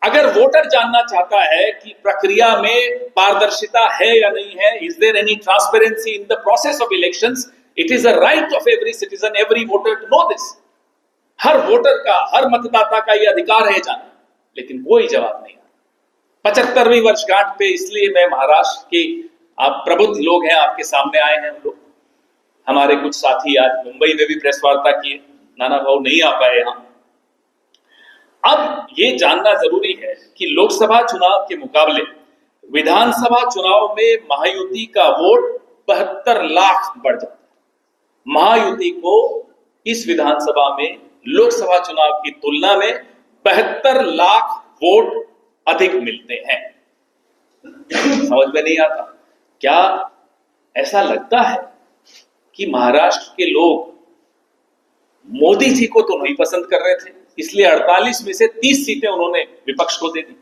अगर वोटर जानना चाहता है कि प्रक्रिया में पारदर्शिता है या नहीं है, is there any transparency in the process of elections, it is a right of every citizen, every voter to know this. हर वोटर का, हर मतदाता का यह अधिकार है जानना, लेकिन कोई जवाब नहीं। 75वीं वर्षगांठ पे इसलिए मैं महाराष्ट्र के, आप प्रबुद्ध लोग हैं, आपके सामने आए हैं हम लोग। हमारे कुछ साथी आज मुंबई में भी प्रेस वार्ता किए, नाना भाऊ नहीं आ पाए यहां। अब ये जानना जरूरी है कि लोकसभा चुनाव के मुकाबले विधानसभा चुनाव में महायुति का वोट 72 लाख बढ़ जाता है। महायुति को इस विधानसभा में लोकसभा चुनाव की तुलना में 72 लाख वोट अधिक मिलते हैं। समझ में नहीं आता क्या? ऐसा लगता है कि महाराष्ट्र के लोग मोदी जी को तो नहीं पसंद कर रहे थे, इसलिए 48 में से 30 सीटें उन्होंने विपक्ष को दे दी।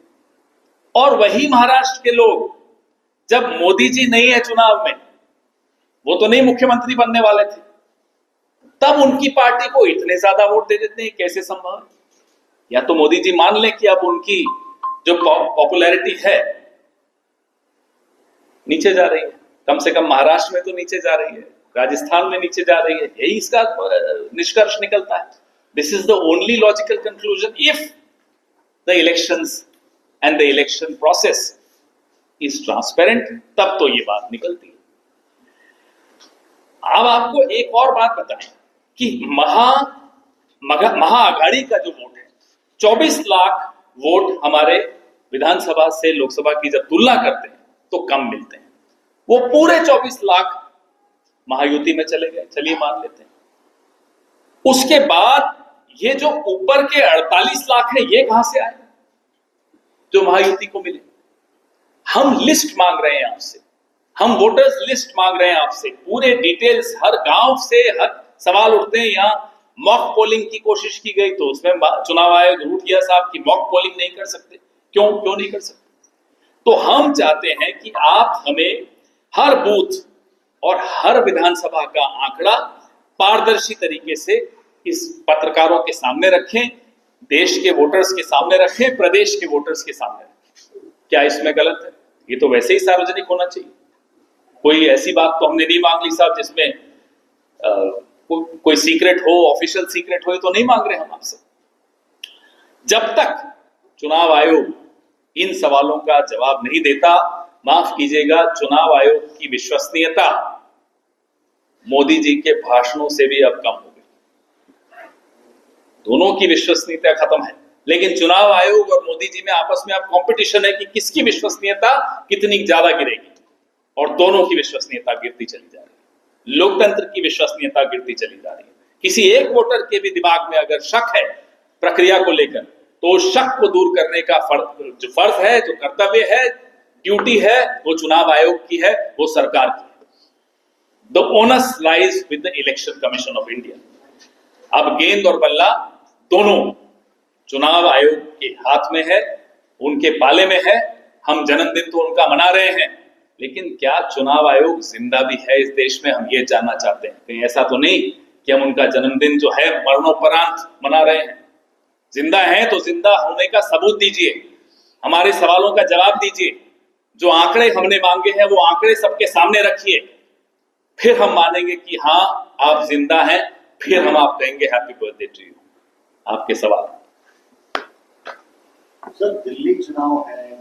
और वही महाराष्ट्र के लोग जब मोदी जी नहीं है चुनाव में, वो तो नहीं मुख्यमंत्री बनने वाले थे, तब उनकी पार्टी को इतने ज्यादा वोट दे देते हैं। कैसे संभव है? या तो मोदी जी मान लें कि अब उनकी जो पॉपुलैरिटी है नीचे जा रही है, कम से कम महाराष्ट्र में तो नीचे जा रही है, राजस्थान में नीचे जा रही है, यही इसका निष्कर्ष निकलता है। This is the only logical conclusion if the elections and the election process is transparent, तब तो ये बात निकलती है। अब आपको एक और बात बताएं कि महाआघाड़ी का जो वोट है, 24 लाख वोट हमारे विधानसभा से लोकसभा की जब तुलना करते हैं तो कम मिलते हैं। वो पूरे 24 लाख महायुति में चले गए, चलिए मान लेते हैं। उसके बाद ये जो ऊपर के 48 लाख है, ये कहां से आए जो महायुति को मिले? हम लिस्ट मांग रहे हैं आपसे, हम वोटर्स लिस्ट मांग रहे हैं आपसे, पूरे डिटेल्स, हर गांव से हर सवाल उठते हैं। यहां मॉक पोलिंग की कोशिश की गई तो उसमें चुनाव आयोग रूठ गया साहब कि मॉक पोलिंग नहीं कर सकते। क्यों नहीं कर सकते? तो हम चाहते हैं कि आप हमें हर बूथ और हर विधानसभा का आंकड़ा पारदर्शी तरीके से इस पत्रकारों के सामने रखें, देश के वोटर्स के सामने रखें, प्रदेश के वोटर्स के सामने रखें। क्या इसमें गलत है? ये तो वैसे ही सार्वजनिक होना चाहिए। कोई ऐसी बात तो हमने नहीं मांग ली साहब जिसमें कोई सीक्रेट हो, ऑफिशियल सीक्रेट हो, ये तो नहीं मांग रहे हम आपसे। जब तक चुनाव आयोग इन सवालों का जवाब नहीं देता, माफ कीजिएगा, चुनाव आयोग की विश्वसनीयता मोदी जी के भाषणों से भी अब कम हो गई। दोनों की विश्वसनीयता खत्म है, लेकिन चुनाव आयोग और मोदी जी में आपस में अब कंपटीशन है कि किसकी विश्वसनीयता कितनी ज्यादा गिरेगी, और दोनों की विश्वसनीयता गिरती चली जा रही है। लोकतंत्र की विश्वसनीयता गिरती चली जा रही है। किसी एक वोटर के भी दिमाग में अगर शक है प्रक्रिया को लेकर, तो उस शक को दूर करने का जो फर्ज है, जो कर्तव्य है, ड्यूटी है, वो चुनाव आयोग की है, वो सरकार की है। The onus lies with the election commission of India. अब गेंद और बल्ला दोनों चुनाव आयोग के हाथ में है, उनके पाले में है। हम जन्मदिन तो उनका मना रहे हैं, लेकिन क्या चुनाव आयोग जिंदा भी है इस देश में? हम ये जानना चाहते हैं। कहीं ऐसा तो नहीं कि हम उनका जन्मदिन जो है मरणोपरांत मना रहे हैं? जिंदा है तो जिंदा होने का सबूत दीजिए, हमारे सवालों का जवाब दीजिए। जो आंकड़े हमने मांगे हैं वो आंकड़े सबके सामने रखिए, फिर हम मानेंगे कि हाँ आप जिंदा हैं, फिर हम आप कहेंगे हैप्पी बर्थडे टू यू। आपके सवाल। सर, दिल्ली चुनाव है,